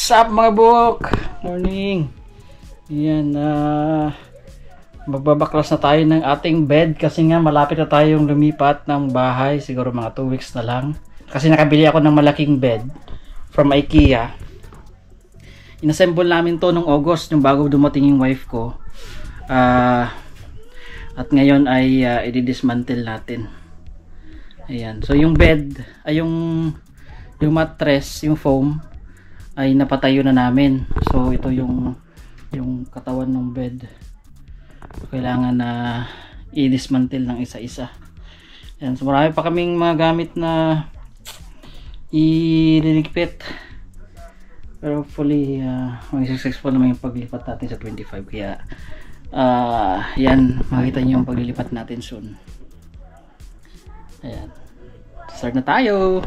What's up mga buhok? Morning. Yan, magbabaklas na tayo ng ating bed kasi nga malapit na tayong lumipat ng bahay, siguro mga 2 weeks na lang. Kasi nakabili ako ng malaking bed from IKEA. Inassemble namin to nung August, yung bago dumating yung wife ko. At ngayon ay i-dismantle natin. Ayan. So yung bed, ay yung mattress, yung foam ay napatayo na namin. So ito yung katawan ng bed. Kailangan na i-dismantle ng isa-isa. Ayan. So marami pa kaming mga gamit na ililigpit. Pero hopefully maging successful naman yung paglipat natin sa 25. Kaya yan, makita nyo yung paglilipat natin soon. Ayan. Start na tayo.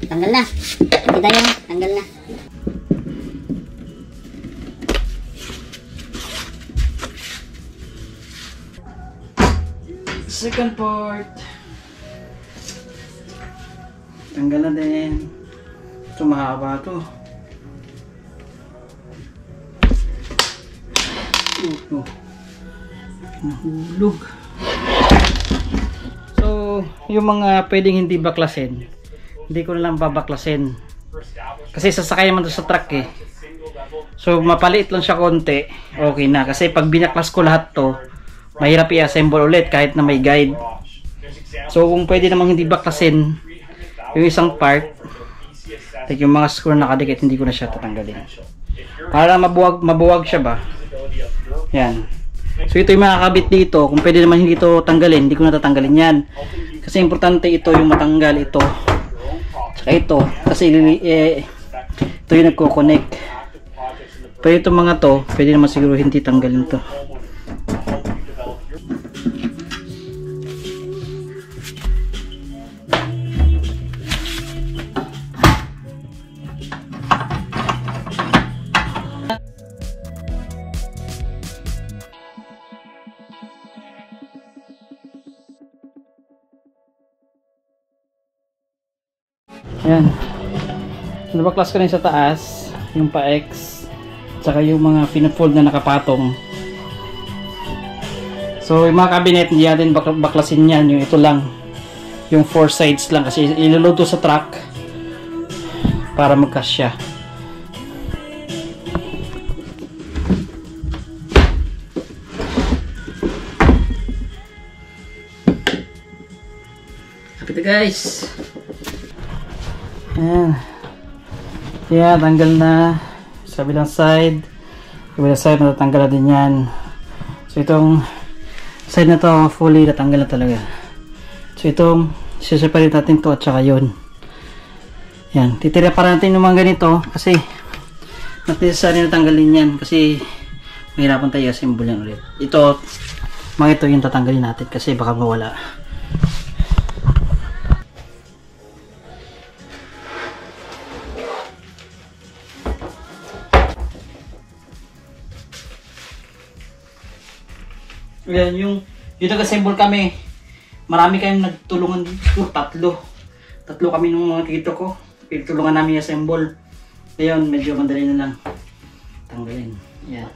Tanggal na. Kita yun. Tanggal na. Second part. Tanggal na din. Ito mahaba to. Nahulog. So, yung mga pwedeng hindi baklasin, hindi ko na lang babaklasin kasi sasakay naman doon sa truck eh. So mapaliit lang siya konti, okay na. Kasi pag binaklas ko lahat to, mahirap i-assemble ulit kahit na may guide. So kung pwede namang hindi baklasin yung isang part, like yung mga screw na nakadikit, hindi ko na siya tatanggalin para mabuwag siya ba. Yan. So ito yung makakabit dito. Kung pwede naman hindi ito tanggalin, hindi ko na tatanggalin yan kasi importante ito yung matanggal ito. Ito kasi ito yung nagko-connect. Pero itong mga to pwede naman siguro hindi tanggalin to. Ayan. Nabaklas ko na sa taas, yung pa-X, tsaka yung mga pinafold na nakapatong. So yung mga cabinet, hindi natin baklasin yan. Yung ito lang, yung 4 sides lang kasi iloload to sa truck para magkasya. Kapit guys. Ayan. Yeah, tanggal na sa kabilang side. Kabilang side natatanggal na din yan. So itong side na to fully natanggal na talaga. So itong siseparate natin to at saka yun. Yan. Titira pa natin yung mga ganito kasi necessary na tanggalin yan kasi mahirapan tayo assemble yan ulit. Ito, mga ito yung tatanggalin natin kasi baka mawala. Ayan, yung nag-assemble kami, marami kayong nagtulungan dito, tatlo kami ng mga tito ko, pinutulungan namin i-assemble. Ayan, medyo madali na lang tanggalin. Ayan.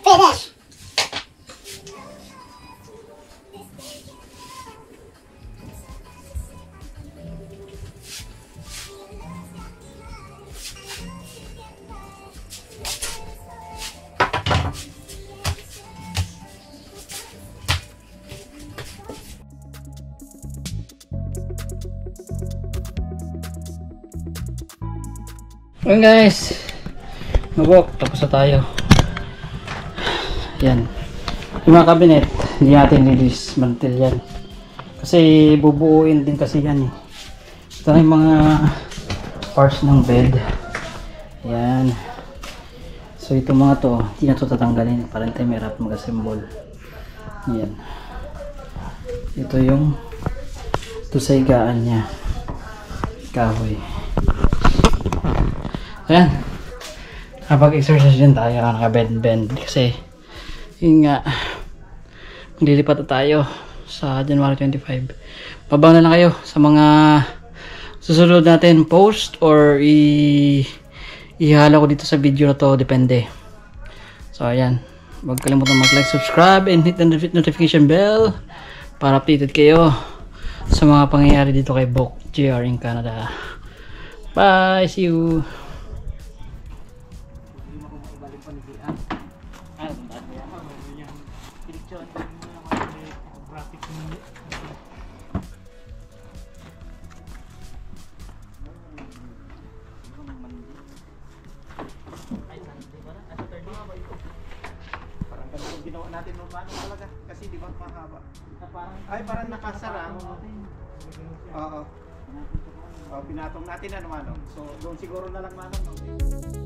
Finish! Ayan guys, mabok, tapos na tayo. Yan, yung mga cabinet hindi natin release mantil yan kasi bubuuin din kasi yan eh. Ito na yung mga parts ng bed. Yan, so ito mga to hindi na to tatanggalin para hindi tayo mahirap mag-assemble. Yan, ito yung tusaygaan nya, kahoy. Ayan, kapag-exercise din tayo, naka-bend kasi yun nga, maglilipat na tayo sa January 25. Babang na lang kayo sa mga susunod natin post or ihalo ko dito sa video na to, depende. So ayan, huwag kalimutan mag-like, subscribe, and hit the notification bell para updated kayo sa mga pangyayari dito kay Bok JR in Canada. Bye, see you. Ginawa natin nung ano talaga kasi di ba mahaba. Ay parang nakasara. Oo. Pinatong natin ano. So doon siguro na lang manong.